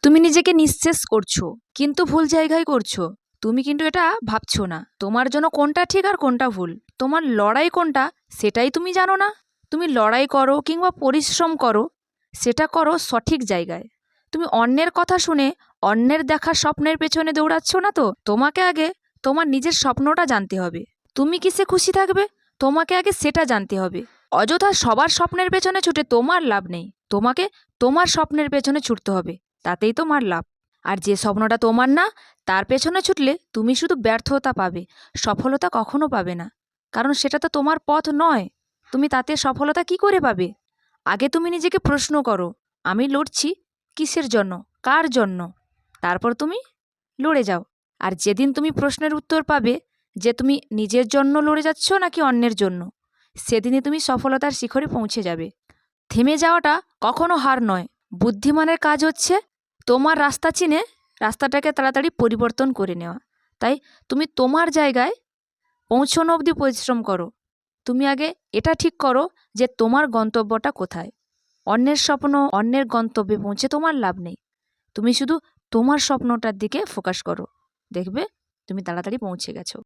তুমি নিজেকে নিঃশেষ করছো, কিন্তু ভুল জায়গায় করছো। তুমি কিন্তু এটা ভাবছো না তোমার জন্য কোনটা ঠিক আর কোনটা ভুল। তোমার লড়াই কোনটা সেটাই তুমি জানো না। তুমি লড়াই করো কিংবা পরিশ্রম করো, সেটা করো সঠিক জায়গায়। তুমি অন্যের কথা শুনে অন্যের দেখা স্বপ্নের পেছনে দৌড়াচ্ছ না তো। তোমাকে আগে তোমার নিজের স্বপ্নটা জানতে হবে। তুমি কিসে খুশি থাকবে তোমাকে আগে সেটা জানতে হবে। অযথা সবার স্বপ্নের পেছনে ছুটে তোমার লাভ নেই। তোমাকে তোমার স্বপ্নের পেছনে ছুটতে হবে, তাতেই তোমার লাভ। আর যে স্বপ্নটা তোমার না, তার পেছনে ছুটলে তুমি শুধু ব্যর্থতা পাবে, সফলতা কখনো পাবে না। কারণ সেটা তো তোমার পথ নয়। তুমি তাতে সফলতা কি করে পাবে? আগে তুমি নিজেকে প্রশ্ন করো, আমি লড়ছি কিসের জন্য, কার জন্য? তারপর তুমি লড়ে যাও। আর যেদিন তুমি প্রশ্নের উত্তর পাবে যে তুমি নিজের জন্য লড়ে যাচ্ছ নাকি অন্যের জন্য, সেদিনই তুমি সফলতার শিখরে পৌঁছে যাবে। থেমে যাওয়াটা কখনো হার নয়। বুদ্ধিমানের কাজ হচ্ছে তোমার রাস্তা চিনে রাস্তাটাকে তাড়াতাড়ি পরিবর্তন করে নেওয়া। তাই তুমি তোমার জায়গায় পৌঁছানো অবধি পরিশ্রম করো। তুমি আগে এটা ঠিক করো যে তোমার গন্তব্যটা কোথায়। অন্যের স্বপ্ন, অন্যের গন্তব্যে পৌঁছে তোমার লাভ নেই। তুমি শুধু তোমার স্বপ্নটার দিকে ফোকাস করো, দেখবে তুমি তাড়াতাড়ি পৌঁছে গেছো।